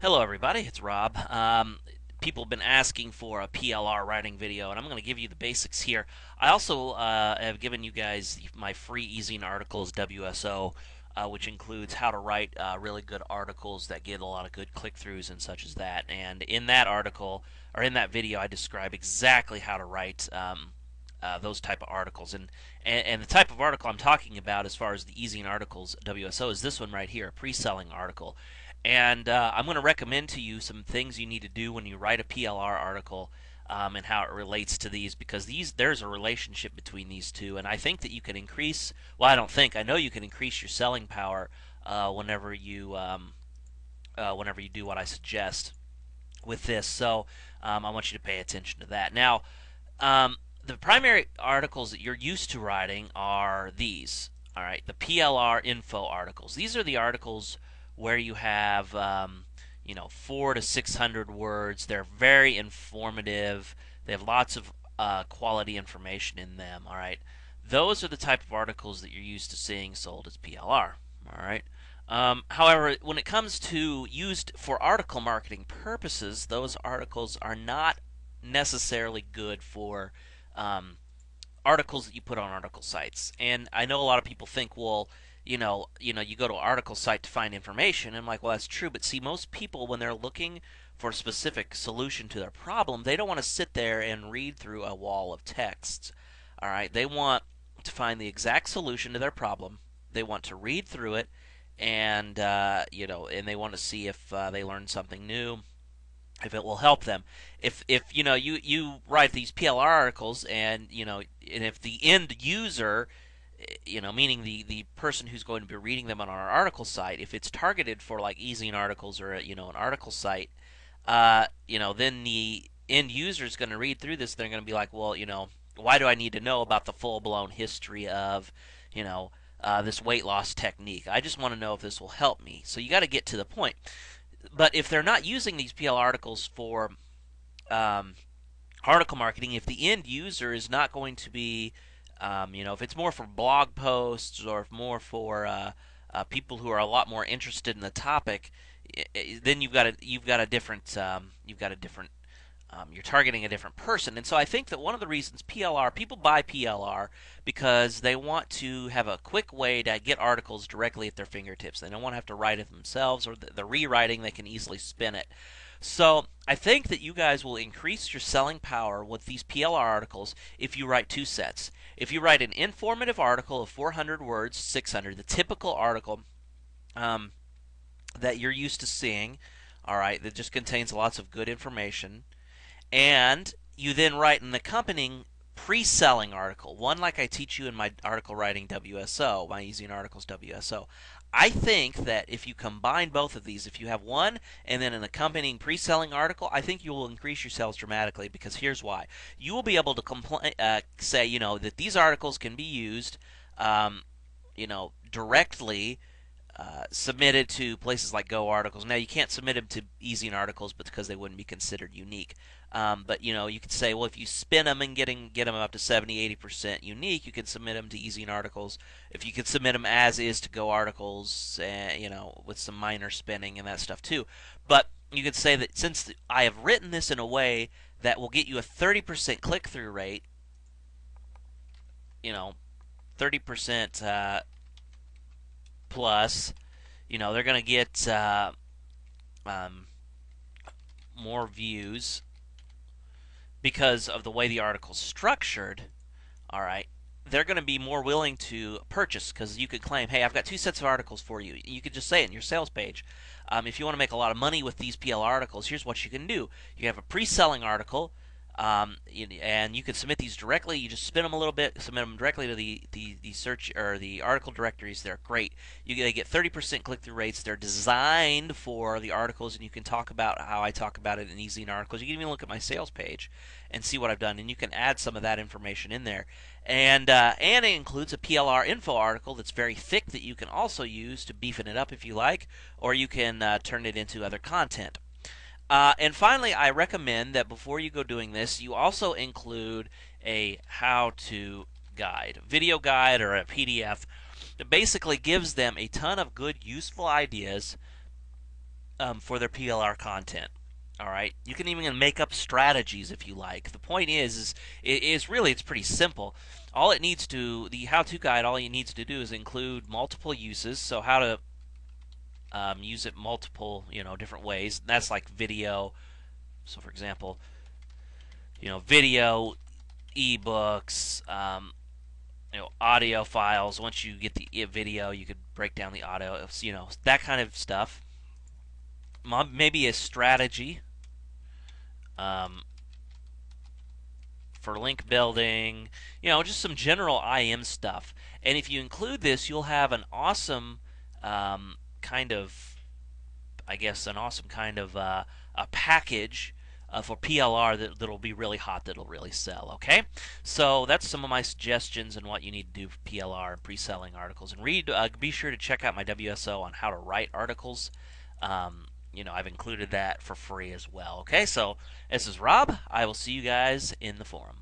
Hello everybody, it's Rob. People have been asking for a PLR writing video, and I'm going to give you the basics here. I also have given you guys my free ezine articles, WSO, which includes how to write really good articles that get a lot of good click-throughs and such as that. And in that article, or in that video, I describe exactly how to write those type of articles. And the type of article I'm talking about as far as the ezine articles, WSO, is this one right here, a pre-selling article. And I'm going to recommend to you some things you need to do when you write a PLR article, and how it relates to these, because there's a relationship between these two, and I think that you can increase. Well, I don't think. I know you can increase your selling power whenever you do what I suggest with this. So I want you to pay attention to that. Now, the primary articles that you're used to writing are these. All right, the PLR info articles. These are the articles where you have 400 to 600 words. They're very informative. They have lots of quality information in them. All right, those are the type of articles that you're used to seeing sold as PLR. All right. However, when it comes to used for article marketing purposes, those articles are not necessarily good for articles that you put on article sites. And I know a lot of people think, well, you go to an article site to find information. And I'm like, well, that's true, but see, most people, when they're looking for a specific solution to their problem, they don't want to sit there and read through a wall of text. All right, they want to find the exact solution to their problem. They want to read through it, and and they want to see if they learn something new, if it will help them. If you write these PLR articles, and and if the end user, meaning the person who's going to be reading them on our article site, if it's targeted for like ezine articles or an article site, then the end user is going to read through this. They're going to be like, well, why do I need to know about the full blown history of this weight loss technique? I just want to know if this will help me. So you got to get to the point. But if they're not using these PL articles for article marketing, if the end user is not going to be, if it's more for blog posts or if more for people who are a lot more interested in the topic, then you've got a different you're targeting a different person. And so I think that one of the reasons people buy PLR because they want to have a quick way to get articles directly at their fingertips. They don't want to have to write it themselves, or the rewriting, they can easily spin it. So I think that you guys will increase your selling power with these PLR articles if you write two sets. If you write an informative article of 400 words, 600, the typical article that you're used to seeing, all right, that just contains lots of good information, and you then write an accompanying pre-selling article, one like I teach you in my article writing WSO, my ezine articles WSO. I think that if you combine both of these, if you have one and then an accompanying pre-selling article, I think you will increase your sales dramatically, because here's why. You will be able to say, that these articles can be used, directly submitted to places like Go Articles. Now, you can't submit them to ezine articles because they wouldn't be considered unique. But you could say, well, if you spin them and get them up to 70-80% unique, you can submit them to ezine articles. If you could submit them as is to Go Articles, with some minor spinning and that stuff too. But you could say that since I have written this in a way that will get you a 30% click-through rate, 30% plus, they're going to get more views because of the way the article's structured. All right, they're going to be more willing to purchase, because you could claim, hey, I've got two sets of articles for you. You could just say it in your sales page. If you want to make a lot of money with these PL articles, here's what you can do. You have a pre-selling article, and you can submit these directly. You just spin them a little bit, submit them directly to the search or the article directories. They're great. They get 30% click-through rates. They're designed for the articles, and you can talk about how I talk about it in ezine articles. You can even look at my sales page and see what I've done, and you can add some of that information in there. And it includes a PLR info article that's very thick that you can also use to beefing it up if you like, or you can turn it into other content. And finally, I recommend that before you go doing this, you also include a how-to guide, video guide, or a PDF that basically gives them a ton of good, useful ideas for their PLR content. All right, you can even make up strategies if you like. The point is really it's pretty simple. All it needs to the how-to guide, all it needs to do is include multiple uses. So how to use it multiple different ways. That's like video. So for example, video, ebooks, audio files. Once you get the video, you could break down the audio. That kind of stuff. Maybe a strategy um, for link building. Just some general IM stuff. And if you include this, you'll have an awesome kind of, I guess, an awesome kind of a package for PLR that'll be really hot, that'll really sell. Okay, so that's some of my suggestions on what you need to do for PLR and pre-selling articles. And be sure to check out my WSO on how to write articles. I've included that for free as well. Okay, so this is Rob. I will see you guys in the forum.